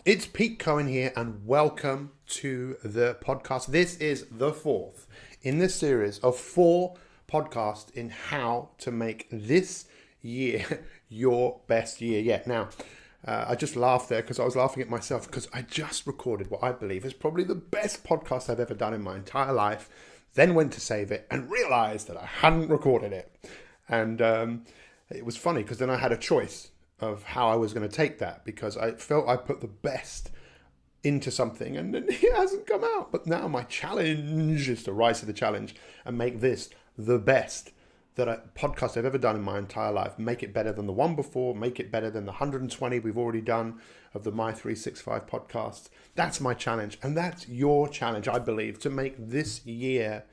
It's Pete Cohen here, and welcome to the podcast. This is the fourth in this series of 4 podcasts in how to make this year your best year yet. Now, I just laughed there because I was laughing at myself because I just recorded what I believe is probably the best podcast I've ever done in my entire life, then went to save it and realized that I hadn't recorded it. And it was funny because then I had a choice of how I was going to take that, because I felt I put the best into something and it hasn't come out. But now my challenge is to rise to the challenge and make this the best podcast I've ever done in my entire life. Make it better than the one before, make it better than the 120 we've already done of the Mi365 podcast. That's my challenge, and that's your challenge, I believe, to make this year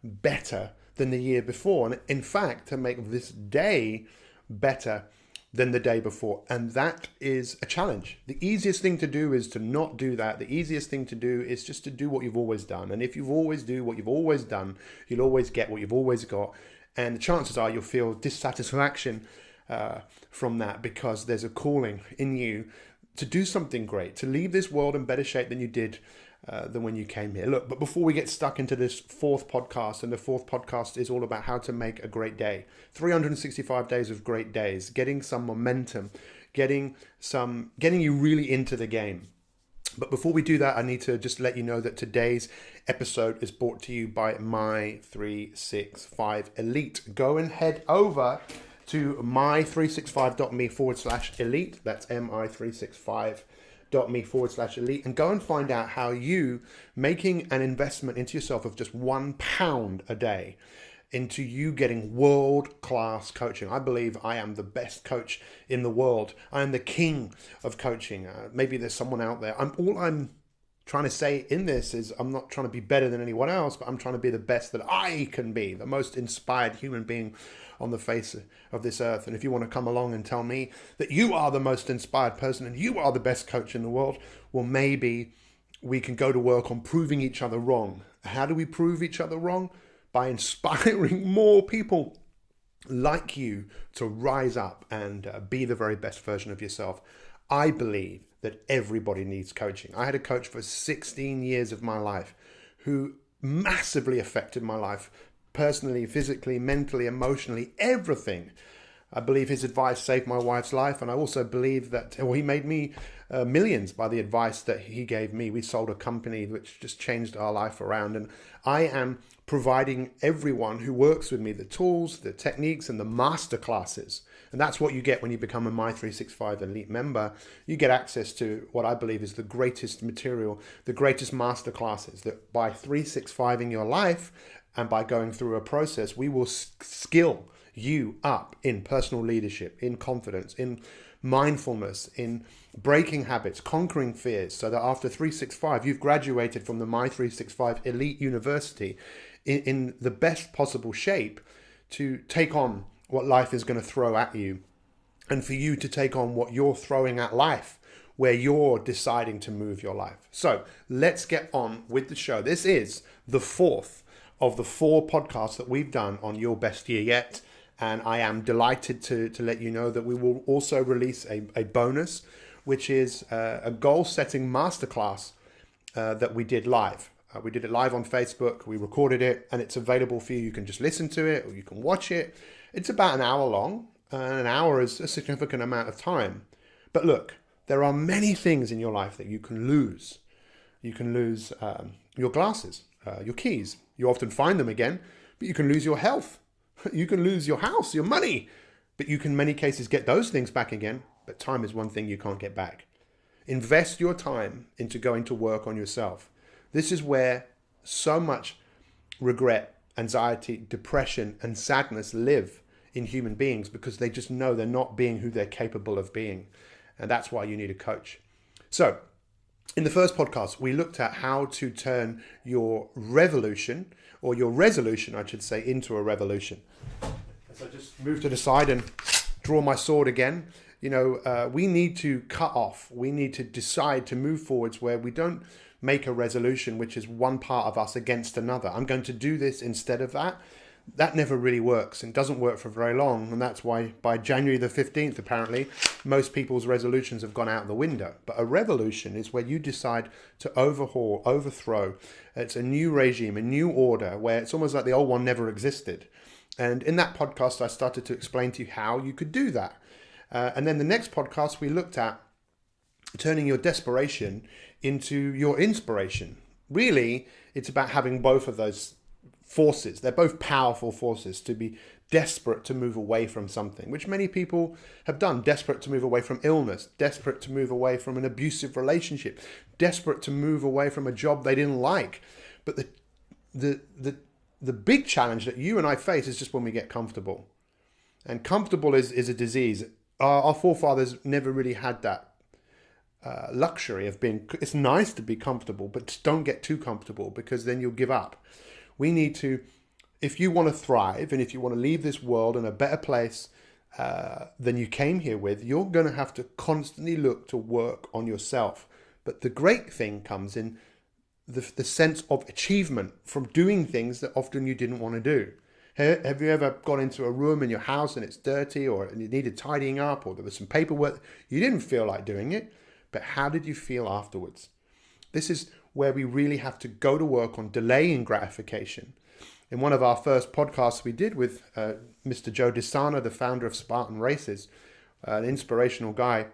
better than the year before, and in fact to make this day better than the day before. And that is a challenge. The easiest thing to do is to not do that. The easiest thing to do is just to do what you've always done. And if you always do what you've always done, you'll always get what you've always got. And the chances are you'll feel dissatisfaction from that, because there's a calling in you to do something great, to leave this world in better shape than you did than when you came here. Look, but before we get stuck into this fourth podcast, and the fourth podcast is all about how to make a great day, 365 days of great days, getting some momentum, getting you really into the game. But before we do that, I need to just let you know that today's episode is brought to you by Mi365 Elite. Go and head over to mi365.me/elite. That's mi365.me/elite, and go and find out how you making an investment into yourself of just £1 a day into you getting world-class coaching. I believe I am the best coach in the world. I am the king of coaching. Maybe there's someone out there. All I'm trying to say in this is I'm not trying to be better than anyone else, but I'm trying to be the best that I can be, the most inspired human being on the face of this earth. And if you want to come along and tell me that you are the most inspired person and you are the best coach in the world, well, maybe we can go to work on proving each other wrong. How do we prove each other wrong? By inspiring more people like you to rise up and be the very best version of yourself. I believe that everybody needs coaching. I had a coach for 16 years of my life who massively affected my life, personally, physically, mentally, emotionally, everything. I believe his advice saved my wife's life, and I also believe that he made me millions by the advice that he gave me. We sold a company which just changed our life around, and I am providing everyone who works with me the tools, the techniques, and the master classes. And that's what you get when you become a Mi365 Elite member. You get access to what I believe is the greatest material, the greatest master classes, that by 365ing your life and by going through a process, we will skill you up in personal leadership, in confidence, in mindfulness, in breaking habits, conquering fears, so that after 365, you've graduated from the Mi365 Elite University in the best possible shape to take on what life is going to throw at you, and for you to take on what you're throwing at life, where you're deciding to move your life. So let's get on with the show. This is the fourth of the 4 podcasts that we've done on Your Best Year Yet. And I am delighted to let you know that we will also release a bonus, which is a goal-setting masterclass that we did live. We did it live on Facebook. We recorded it, and it's available for you. You can just listen to it, or you can watch it. It's about an hour long, and an hour is a significant amount of time. But look, there are many things in your life that you can lose. You can lose your glasses, your keys. You often find them again, but you can lose your health. You can lose your house, your money, but you can in many cases get those things back again. But time is one thing you can't get back. Invest your time into going to work on yourself. This is where so much regret, anxiety, depression, and sadness live in human beings, because they just know they're not being who they're capable of being. And that's why you need a coach. So in the first podcast, we looked at how to turn your revolution, or your resolution, I should say, into a revolution. As I just move to the side and draw my sword again, we need to cut off. We need to decide to move forwards where we don't make a resolution, which is one part of us against another. I'm going to do this instead of that. That never really works and doesn't work for very long. And that's why by January the 15th, apparently, most people's resolutions have gone out the window. But a revolution is where you decide to overhaul, overthrow. It's a new regime, a new order where it's almost like the old one never existed. And in that podcast, I started to explain to you how you could do that. And then the next podcast, we looked at turning your desperation into your inspiration. Really, it's about having both of those forces. They're both powerful forces to be desperate to move away from something, which many people have done. Desperate to move away from illness, desperate to move away from an abusive relationship, desperate to move away from a job they didn't like. But the big challenge that you and I face is just when we get comfortable. And comfortable is a disease. Our forefathers never really had that luxury of being. It's nice to be comfortable, but just don't get too comfortable, because then you'll give up. We need to, if you want to thrive and if you want to leave this world in a better place than you came here with, you're going to have to constantly look to work on yourself. But the great thing comes in the sense of achievement from doing things that often you didn't want to do. Have you ever gone into a room in your house and it's dirty, or you needed tidying up, or there was some paperwork? You didn't feel like doing it, but how did you feel afterwards? This is where we really have to go to work on delaying gratification. In one of our first podcasts we did with Mr. Joe DeSana, the founder of Spartan Races, an inspirational guy,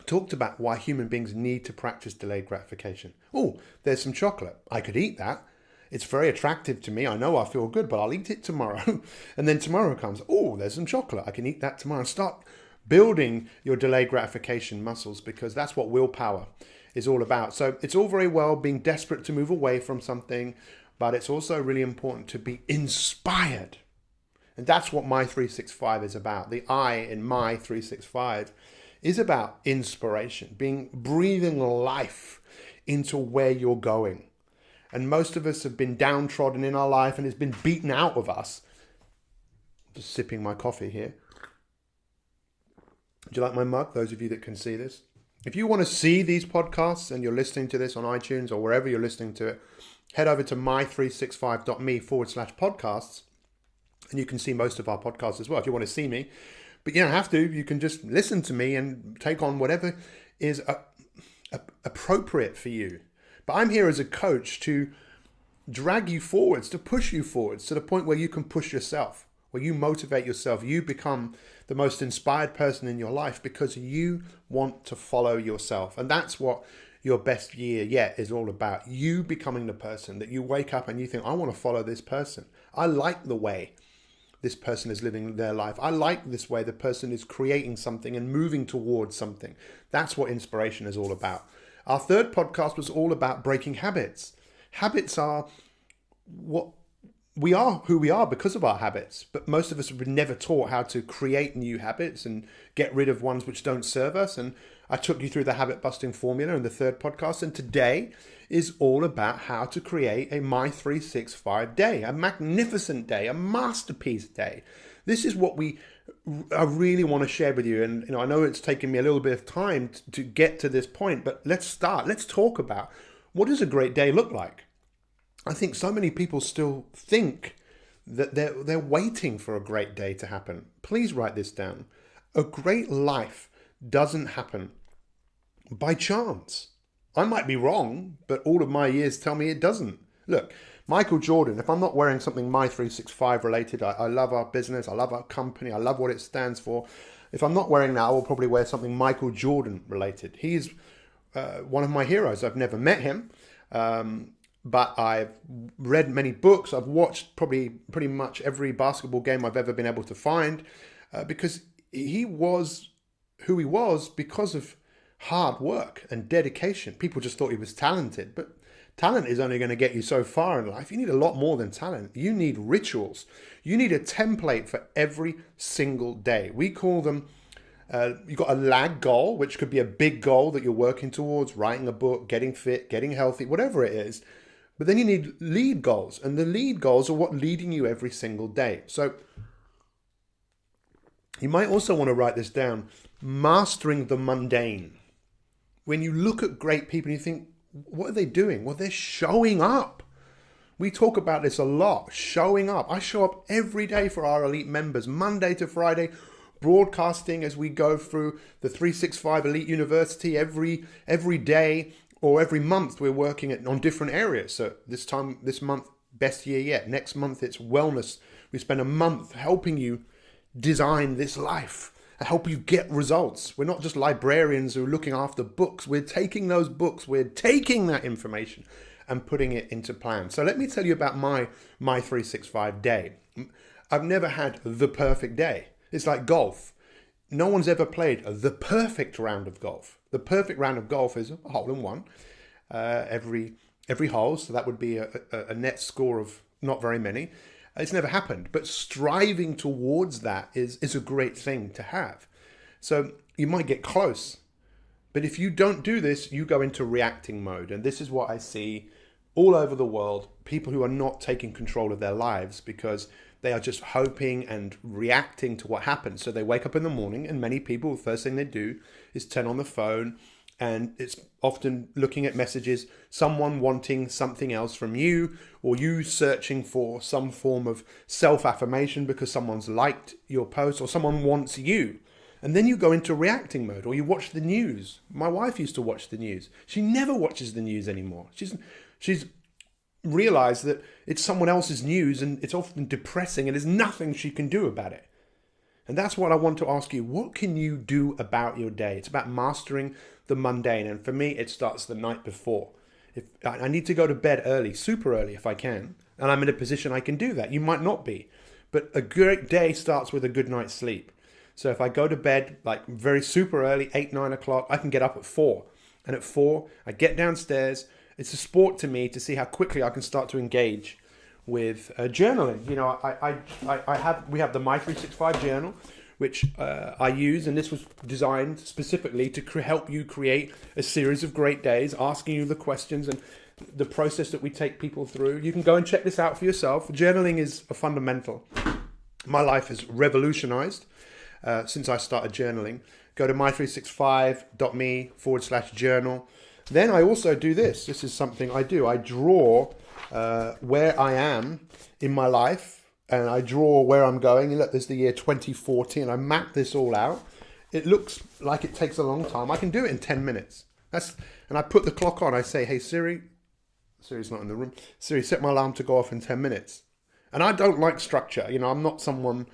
talked about why human beings need to practice delayed gratification. Oh, there's some chocolate. I could eat that. It's very attractive to me. I know I feel good, but I'll eat it tomorrow. And then tomorrow comes, oh, there's some chocolate. I can eat that tomorrow. And start building your delayed gratification muscles, because that's what willpower is all about. So it's all very well being desperate to move away from something, but it's also really important to be inspired. And that's what Mi365 is about. The I in Mi365 is about inspiration, breathing life into where you're going. And most of us have been downtrodden in our life and it's been beaten out of us. Just sipping my coffee here. Do you like my mug? Those of you that can see this. If you want to see these podcasts and you're listening to this on iTunes or wherever you're listening to it, head over to mi365.me/podcasts and you can see most of our podcasts as well if you want to see me. But you don't have to. You can just listen to me and take on whatever is appropriate for you. But I'm here as a coach to drag you forwards, to push you forwards to the point where you can push yourself, where you motivate yourself. You become the most inspired person in your life because you want to follow yourself. And that's what your best year yet is all about. You becoming the person that you wake up and you think, I want to follow this person. I like the way this person is living their life. I like this way the person is creating something and moving towards something. That's what inspiration is all about. Our third podcast was all about breaking habits. Habits are what we are, who we are because of our habits. But most of us have been never taught how to create new habits and get rid of ones which don't serve us. And I took you through the habit busting formula in the third podcast. And today is all about how to create a Mi365 day, a magnificent day, a masterpiece day. This is what I really want to share with you. And I know it's taken me a little bit of time to get to this point, but let's start. Let's talk about what does a great day look like? I think so many people still think that they're waiting for a great day to happen. Please write this down. A great life doesn't happen by chance. I might be wrong, but all of my years tell me it doesn't. Look, Michael Jordan, if I'm not wearing something Mi365 related, I love our business, I love our company, I love what it stands for. If I'm not wearing that, I will probably wear something Michael Jordan related. He's one of my heroes. I've never met him, but I've read many books. I've watched probably pretty much every basketball game I've ever been able to find because he was who he was because of hard work and dedication. People just thought he was talented, but talent is only going to get you so far in life. You need a lot more than talent. You need rituals. You need a template for every single day. We call them, you've got a lag goal, which could be a big goal that you're working towards, writing a book, getting fit, getting healthy, whatever it is. But then you need lead goals, and the lead goals are what leading you every single day. So you might also want to write this down, mastering the mundane. When you look at great people and you think, what are they doing? Well, they're showing up. We talk about this a lot, showing up. I show up every day for our elite members, Monday to Friday, broadcasting as we go through the 365 Elite University every day or every month. We're working on different areas. So this month, best year yet. Next month, it's wellness. We spend a month helping you design this life and help you get results. We're not just librarians who are looking after books. We're taking those books, we're taking that information and putting it into plans. So let me tell you about my 365 day. I've never had the perfect day. It's like golf. No one's ever played the perfect round of golf. The perfect round of golf is a hole in one every hole. So that would be a net score of not very many. It's never happened, but striving towards that is a great thing to have. So you might get close, but if you don't do this, you go into reacting mode. And this is what I see all over the world, people who are not taking control of their lives because they are just hoping and reacting to what happens. So they wake up in the morning, and many people, the first thing they do is turn on the phone, and it's often looking at messages, someone wanting something else from you, or you searching for some form of self-affirmation because someone's liked your post or someone wants you. And then you go into reacting mode, or you watch the news. My wife used to watch the news. She never watches the news anymore. She's realized that it's someone else's news and it's often depressing and there's nothing she can do about it. And that's what I want to ask you. What can you do about your day? It's about mastering the mundane. And for me, it starts the night before. If I need to go to bed early, super early if I can, and I'm in a position I can do that. You might not be, but a great day starts with a good night's sleep. So if I go to bed like very super early, 8, 9 o'clock, I can get up at 4. And at 4, I get downstairs. It's a sport to me to see how quickly I can start to engage with journaling. You know, we have the Mi365 journal, which I use, and this was designed specifically to help you create a series of great days, asking you the questions and the process that we take people through. You can go and check this out for yourself. Journaling is a fundamental. My life has revolutionized since I started journaling. Go to mi365.me/journal. Then I also do this. This is something I do. I draw where I am in my life, and I draw where I'm going. And look, there's the year 2040, and I map this all out. It looks like it takes a long time. I can do it in 10 minutes. And I put the clock on. I say, hey, Siri's not in the room. Siri, set my alarm to go off in 10 minutes. And I don't like structure. You know, I'm not someone,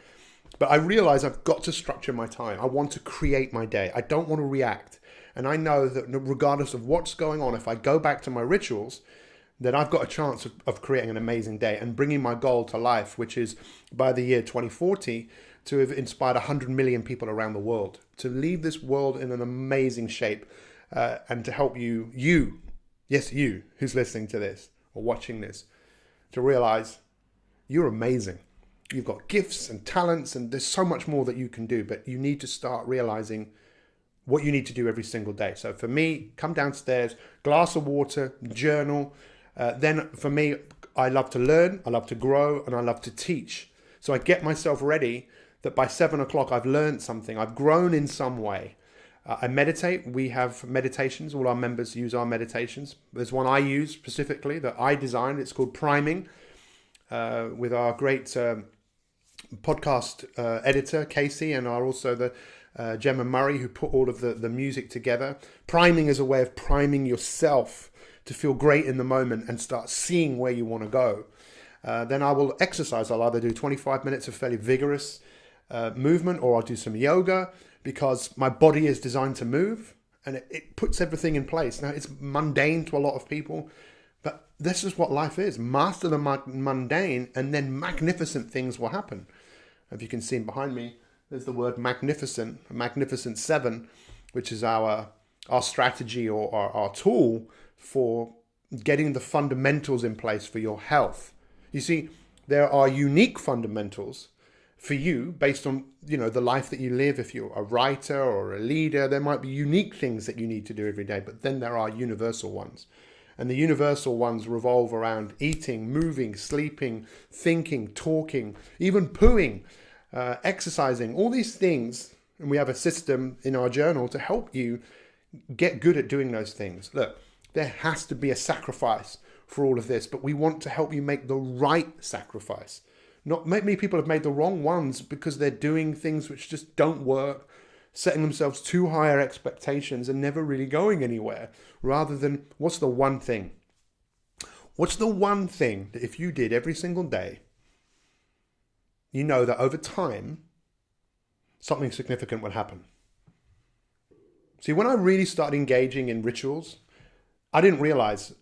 but I realize I've got to structure my time. I want to create my day. I don't want to react. And I know that regardless of what's going on, if I go back to my rituals, then I've got a chance of creating an amazing day and bringing my goal to life, which is by the year 2040 to have inspired 100 million people around the world, to leave this world in an amazing shape and to help you, yes, you who's listening to this or watching this, to realize you're amazing. You've got gifts and talents, and there's so much more that you can do, but you need to start realizing what you need to do every single day. So for me, come downstairs, glass of water, journal. Then for me, I love to learn, I love to grow, and I love to teach. So I get myself ready that by 7 o'clock, I've learned something. I've grown in some way. I meditate. We have meditations. All our members use our meditations. There's one I use specifically that I designed. It's called Priming with our great podcast editor, Casey, and also the Gemma Murray, who put all of the music together. Priming is a way of priming yourself to feel great in the moment and start seeing where you want to go. Then I will exercise. I'll either do 25 minutes of fairly vigorous movement, or I'll do some yoga, because my body is designed to move, and it puts everything in place. Now, it's mundane to a lot of people, but this is what life is. Master the mundane, and then magnificent things will happen. If you can see behind me, there's the word magnificent, Magnificent 7, which is our strategy or our tool for getting the fundamentals in place for your health. You see, there are unique fundamentals for you based on, the life that you live. If you're a writer or a leader, there might be unique things that you need to do every day, but then there are universal ones. And the universal ones revolve around eating, moving, sleeping, thinking, talking, even pooing, exercising, all these things. And we have a system in our journal to help you get good at doing those things. Look, there has to be a sacrifice for all of this, but we want to help you make the right sacrifice. Not many people have made the wrong ones because they're doing things which just don't work, setting themselves too higher expectations and never really going anywhere, rather than what's the one thing? What's the one thing that if you did every single day, you know that over time, something significant would happen? See, when I really started engaging in rituals, I didn't realize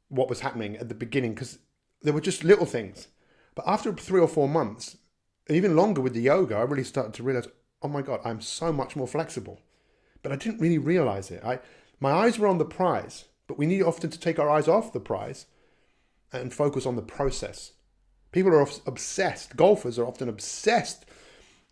what was happening at the beginning because there were just little things. But after 3 or 4 months, and even longer with the yoga, I really started to realize, oh my God, I'm so much more flexible. But I didn't really realize it. My eyes were on the prize, but we need often to take our eyes off the prize and focus on the process. People are obsessed. Golfers are often obsessed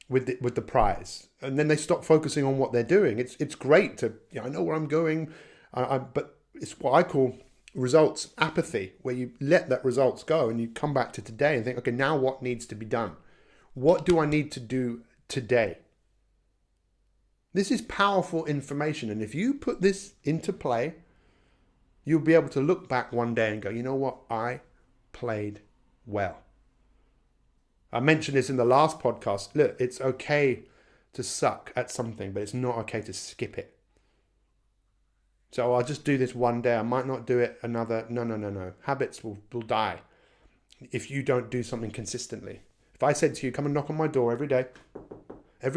with the prize, and then they stop focusing on what they're doing. It's great to, I know where I'm going, but it's what I call results apathy, where you let that results go and you come back to today and think, okay, now what needs to be done? What do I need to do today? This is powerful information, and if you put this into play, you'll be able to look back one day and go, you know what? I played well. I mentioned this in the last podcast. Look, it's okay to suck at something, but it's not okay to skip it. So I'll just do this one day. I might not do it another. No. Habits will die if you don't do something consistently. If I said to you, come and knock on my door every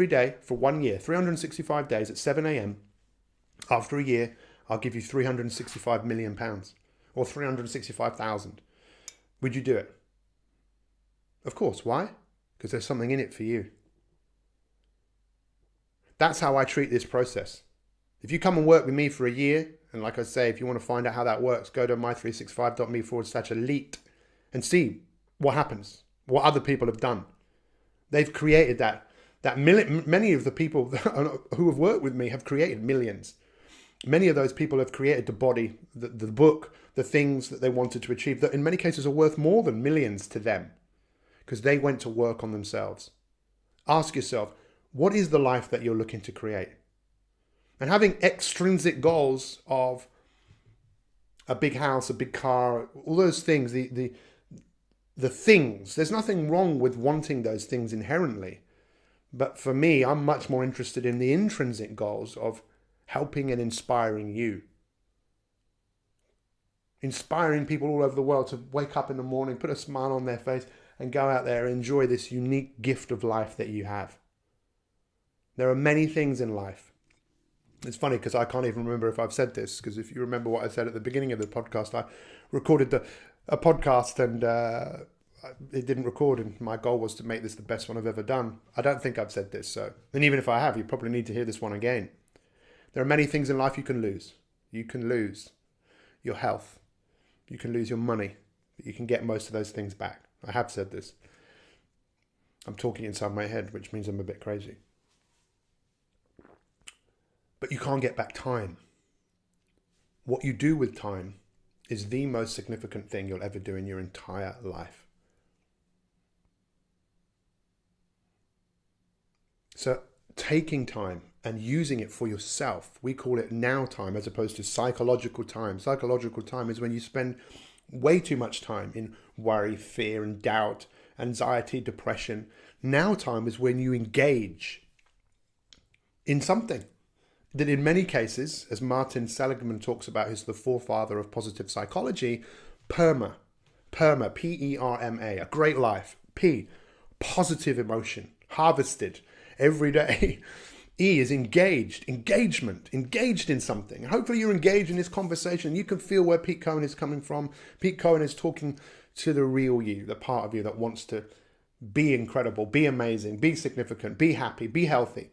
day for 1 year, 365 days at 7 a.m. After a year, I'll give you £365 million or 365,000. Would you do it? Of course. Why? Because there's something in it for you. That's how I treat this process. If you come and work with me for a year, and like I say, if you want to find out how that works, go to mi365.me/elite and see what happens, what other people have done. They've created that many of the people who have worked with me have created millions. Many of those people have created the body, the book, the things that they wanted to achieve that in many cases are worth more than millions to them because they went to work on themselves. Ask yourself, what is the life that you're looking to create? And having extrinsic goals of a big house, a big car, all those things, the things, there's nothing wrong with wanting those things inherently. But for me, I'm much more interested in the intrinsic goals of helping and inspiring you. Inspiring people all over the world to wake up in the morning, put a smile on their face, and go out there and enjoy this unique gift of life that you have. There are many things in life. It's funny because I can't even remember if I've said this, because if you remember what I said at the beginning of the podcast, I recorded a podcast and it didn't record, and my goal was to make this the best one I've ever done. I don't think I've said this, and even if I have, you probably need to hear this one again. There are many things in life you can lose. You can lose your health. You can lose your money, but you can get most of those things back. I have said this. I'm talking inside my head, which means I'm a bit crazy. But you can't get back time. What you do with time is the most significant thing you'll ever do in your entire life. So taking time and using it for yourself, we call it now time as opposed to psychological time. Psychological time is when you spend way too much time in worry, fear and doubt, anxiety, depression. Now time is when you engage in something that in many cases, as Martin Seligman talks about, who's the forefather of positive psychology, PERMA, P-E-R-M-A, a great life. P, positive emotion, harvested every day. E is engaged in something. And hopefully you're engaged in this conversation. You can feel where Pete Cohen is coming from. Pete Cohen is talking to the real you, the part of you that wants to be incredible, be amazing, be significant, be happy, be healthy.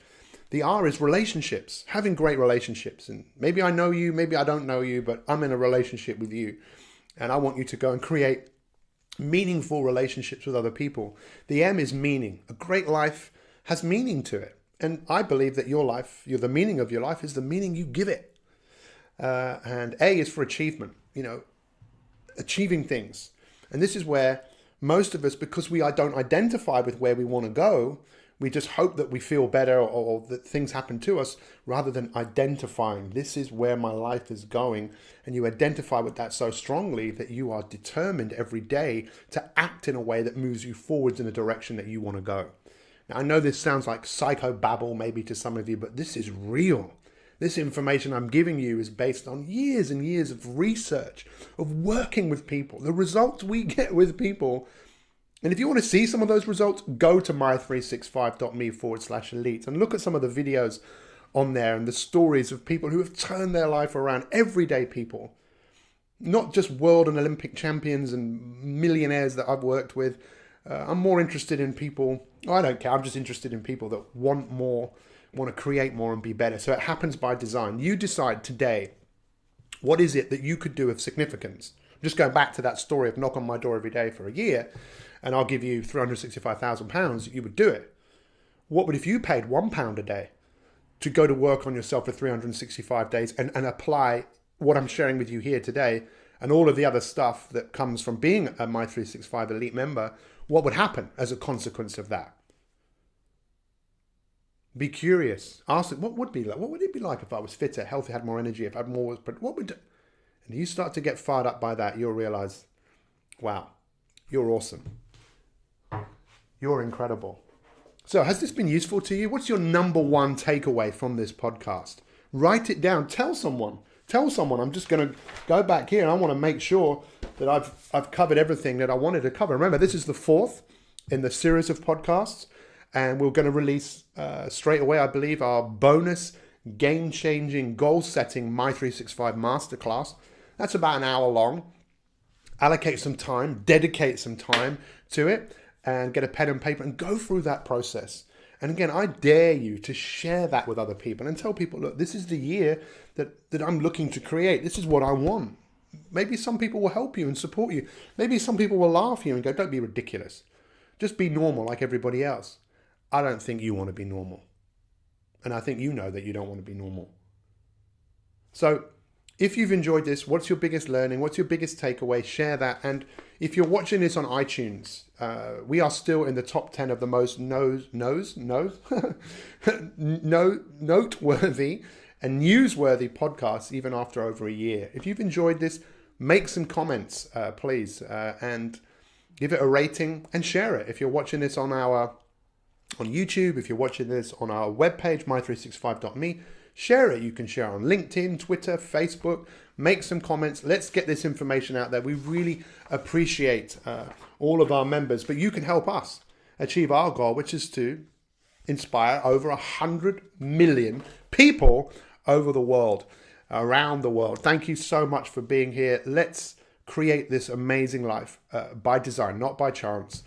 The R is relationships, having great relationships. And maybe I know you, maybe I don't know you, but I'm in a relationship with you. And I want you to go and create meaningful relationships with other people. The M is meaning. A great life has meaning to it. And I believe that your life, the meaning of your life is the meaning you give it. And A is for achievement, achieving things. And this is where most of us, because we don't identify with where we want to go, We just hope that we feel better or that things happen to us rather than identifying this is where my life is going. And you identify with that so strongly that you are determined every day to act in a way that moves you forwards in a direction that you want to go. Now, I know this sounds like psychobabble maybe to some of you, but this is real. This information I'm giving you is based on years and years of research, of working with people, the results we get with people. And if you want to see some of those results, go to mi365.me/elite and look at some of the videos on there and the stories of people who have turned their life around, everyday people, not just world and Olympic champions and millionaires that I've worked with. I'm more interested in people, I don't care, I'm just interested in people that want more, want to create more and be better. So it happens by design. You decide today, what is it that you could do of significance? Just going back to that story of knock on my door every day for a year, and I'll give you £365,000, you would do it. What would if you paid £1 a day to go to work on yourself for 365 days and apply what I'm sharing with you here today and all of the other stuff that comes from being a Mi365 Elite member? What would happen as a consequence of that? Be curious. Ask it, what would it be like if I was fitter, healthier, had more energy, if I had more, and you start to get fired up by that, you'll realize, wow, you're awesome. You're incredible. So has this been useful to you? What's your number one takeaway from this podcast? Write it down. Tell someone. I'm just going to go back here and I want to make sure that I've covered everything that I wanted to cover. Remember, this is the 4th in the series of podcasts, and we're going to release straight away, I believe, our bonus game-changing, goal-setting Mi365 masterclass. That's about an hour long. Allocate some time, dedicate some time to it, and get a pen and paper and go through that process. And again, I dare you to share that with other people and tell people, look, this is the year that I'm looking to create. This is what I want. Maybe some people will help you and support you. Maybe some people will laugh at you and go, don't be ridiculous. Just be normal like everybody else. I don't think you want to be normal. And I think you know that you don't want to be normal. So if you've enjoyed this, what's your biggest learning? What's your biggest takeaway? Share that. And if you're watching this on iTunes, we are still in the top 10 of the most noteworthy and newsworthy podcasts, even after over a year. If you've enjoyed this, make some comments, please, and give it a rating and share it. If you're watching this on YouTube, if you're watching this on our webpage, mi365.me, share it. You can share it on LinkedIn, Twitter, Facebook. Make some comments. Let's get this information out there. We really appreciate all of our members, but you can help us achieve our goal, which is to inspire over 100 million people over the world, around the world. Thank you so much for being here. Let's create this amazing life by design, not by chance.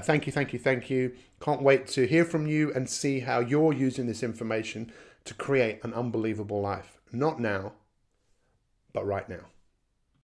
Thank you. Can't wait to hear from you and see how you're using this information to create an unbelievable life. Not now, but right now.